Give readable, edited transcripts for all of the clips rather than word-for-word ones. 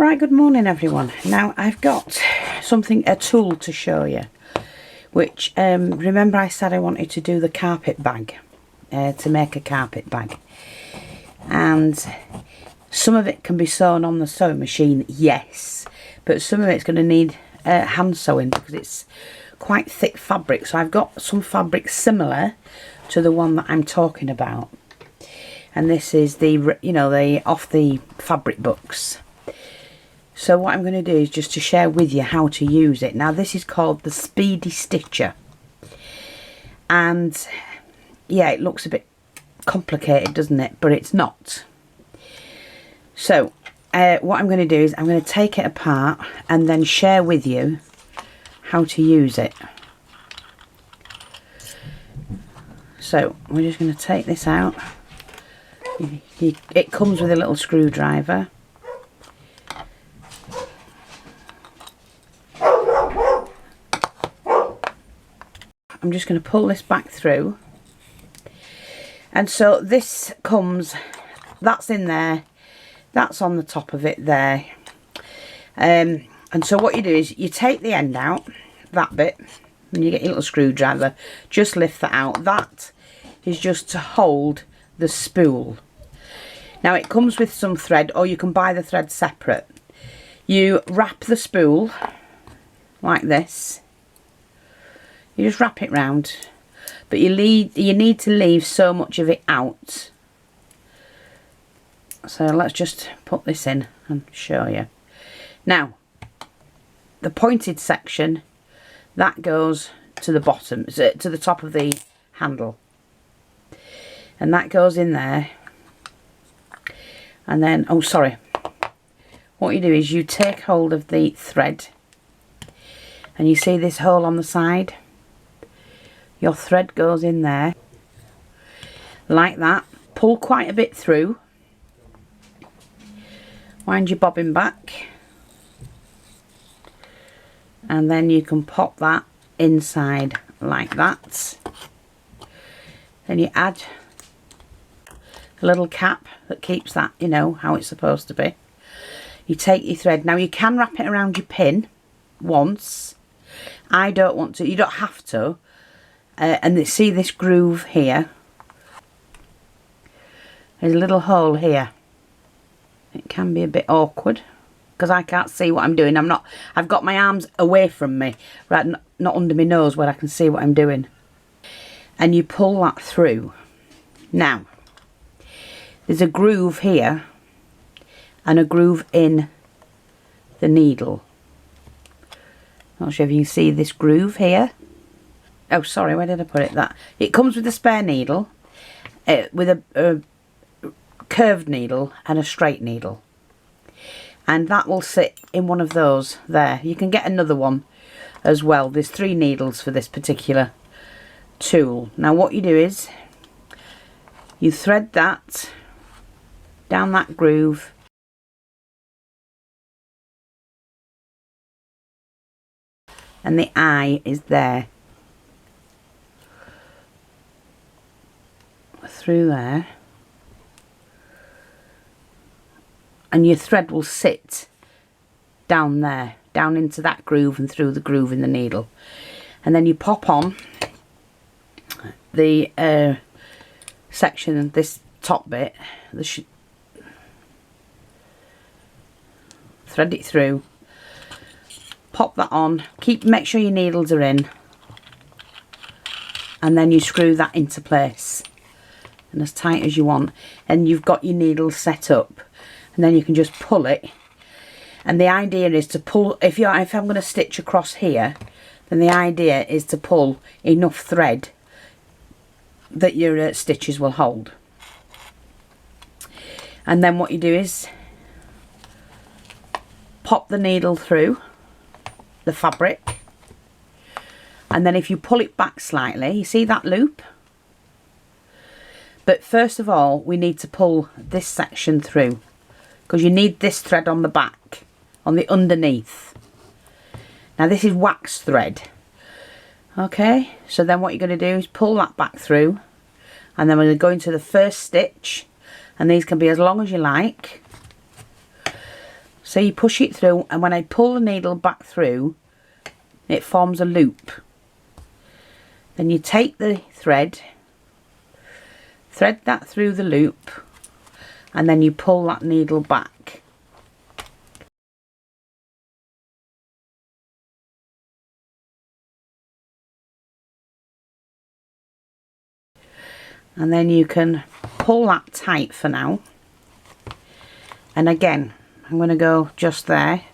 Right, good morning everyone. Now I've got a tool to show you, which remember I said I wanted to do the carpet bag, to make a carpet bag, and some of it can be sewn on the sewing machine, yes, but some of it's going to need hand sewing because it's quite thick fabric. So I've got some fabric similar to the one that I'm talking about, and this is the, you know, the off the fabric books. So what I'm going to do is just to share with you how to use it. Now this is called the Speedy Stitcher, and yeah, it looks a bit complicated, doesn't it? But it's not. So what I'm going to do is I'm going to take it apart and then share with you how to use it. So we're just going to take this out. It comes with a little screwdriver. I'm just going to pull this back through, and so this comes, that's in there, that's on the top of it there, and so what you do is you take the end out, that bit, and you get your little screwdriver, just lift that out. That is just to hold the spool. Now it comes with some thread, or you can buy the thread separate. You wrap the spool like this. You just wrap it round, but you need to leave so much of it out. So let's just put this in and show you. Now, the pointed section, that goes to the bottom, to the top of the handle. And that goes in there. And then, oh sorry, what you do is you take hold of the thread, and you see this hole on the side? Your thread goes in there, like that. Pull quite a bit through. Wind your bobbin back. And then you can pop that inside like that. Then you add a little cap that keeps that, you know, how it's supposed to be. You take your thread. Now you can wrap it around your pin once. I don't want to. You don't have to. And see this groove here? There's a little hole here. It can be a bit awkward because I can't see what I'm doing. I've got my arms away from me, right, not under my nose where I can see what I'm doing. And you pull that through. Now, there's a groove here and a groove in the needle. Not sure if you can see this groove here. Oh, sorry, where did I put it? That it comes with a spare needle, with a curved needle and a straight needle, and that will sit in one of those there. You can get another one as well. There's 3 needles for this particular tool. Now what you do is you thread that down that groove, and the eye is there. Through there, and your thread will sit down there, down into that groove and through the groove in the needle, and then you pop on the section, this top bit, thread it through, pop that on, make sure your needles are in, and then you screw that into place and as tight as you want, and you've got your needle set up, and then you can just pull it. And the idea is to pull, if I'm going to stitch across here, then the idea is to pull enough thread that your stitches will hold. And then what you do is pop the needle through the fabric, and then if you pull it back slightly, you see that loop? But first of all, we need to pull this section through, because you need this thread on the back, on the underneath. Now this is wax thread. Okay, so then what you're going to do is pull that back through, and then we're going to go into the first stitch, and these can be as long as you like. So you push it through, and when I pull the needle back through, it forms a loop. Then you take the thread that through the loop, and then you pull that needle back. And then you can pull that tight for now. And again, I'm going to go just there,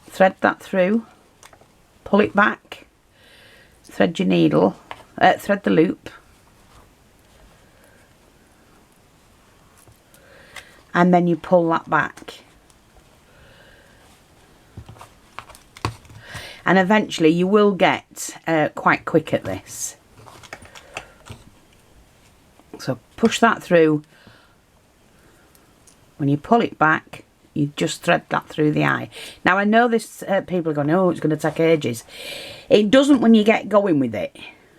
thread that through, pull it back, thread your needle, thread the loop, and then you pull that back. And eventually you will get quite quick at this. So push that through. When you pull it back, you just thread that through the eye. Now I know this, people are going, oh, it's going to take ages. It doesn't when you get going with it.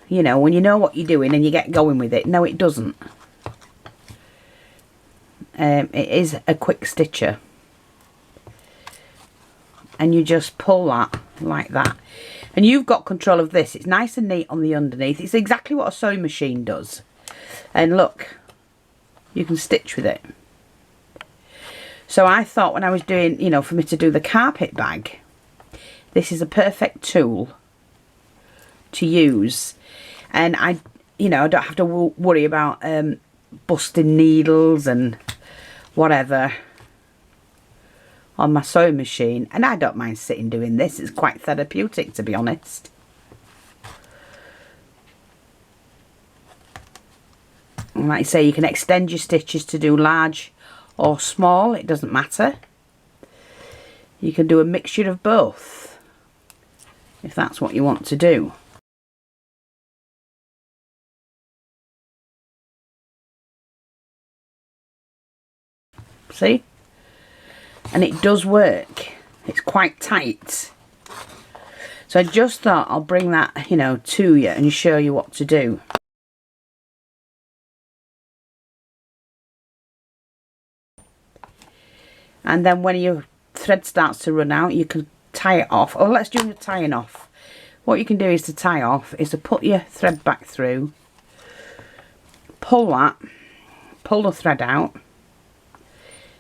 You know, when you know what you're doing and you get going with it. No, it doesn't. It is a quick stitcher. And you just pull that like that. And you've got control of this. It's nice and neat on the underneath. It's exactly what a sewing machine does. And look, you can stitch with it. So I thought when I was doing, you know, for me to do the carpet bag, this is a perfect tool to use. And I don't have to worry about busting needles and whatever on my sewing machine. And I don't mind sitting doing this. It's quite therapeutic, to be honest. And like I say, you can extend your stitches to do large or small, it doesn't matter. You can do a mixture of both if that's what you want to do. See? And it does work. It's quite tight. So I just thought I'll bring that, you know, to you and show you what to do. And then when your thread starts to run out, you can tie it off. Oh, let's do the tying off. What you can do is to tie off is to put your thread back through, pull the thread out,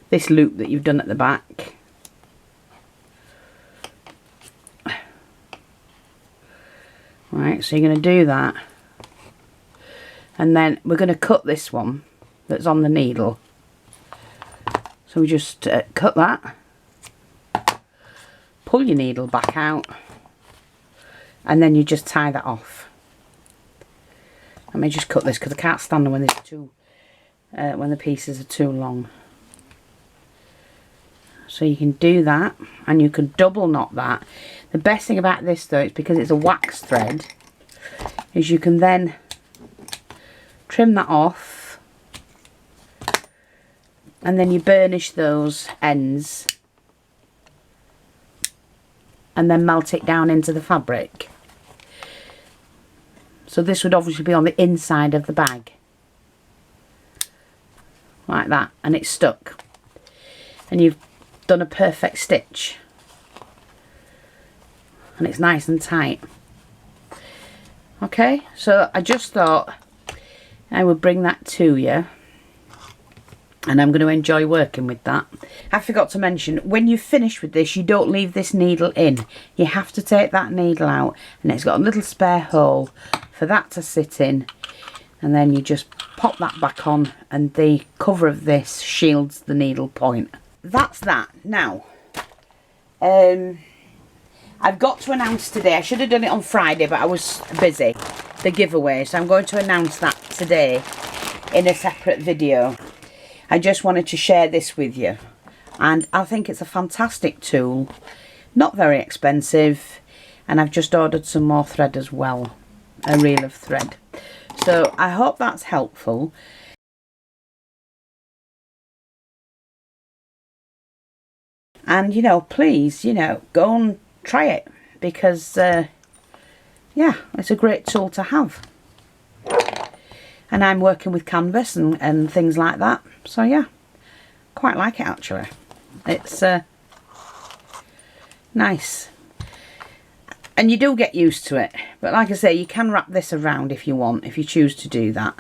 this loop that you've done at the back. Right, so you're going to do that. And then we're going to cut this one that's on the needle. So we just cut that, pull your needle back out, and then you just tie that off. Let me just cut this because I can't stand them when there's when the pieces are too long. So you can do that, and you can double knot that. The best thing about this though, is because it's a wax thread, is you can then trim that off. And then you burnish those ends and then melt it down into the fabric. So this would obviously be on the inside of the bag. Like that. And it's stuck. And you've done a perfect stitch. And it's nice and tight. Okay, so I just thought I would bring that to you. And I'm going to enjoy working with that. I forgot to mention, when you finish with this, you don't leave this needle in. You have to take that needle out, and it's got a little spare hole for that to sit in. And then you just pop that back on, and the cover of this shields the needle point. That's that. Now, I've got to announce today, I should have done it on Friday, but I was busy, the giveaway. So I'm going to announce that today in a separate video. I just wanted to share this with you, and I think it's a fantastic tool, not very expensive, and I've just ordered some more thread as well, a reel of thread. So I hope that's helpful. And you know, please, you know, go and try it, because yeah, it's a great tool to have. And I'm working with canvas and things like that. So yeah, quite like it actually. It's Nice. And you do get used to it. But like I say, you can wrap this around if you want, if you choose to do that.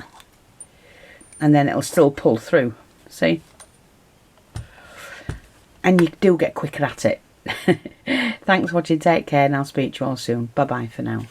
And then it'll still pull through. See? And you do get quicker at it. Thanks for watching. Take care and I'll speak to you all soon. Bye bye for now.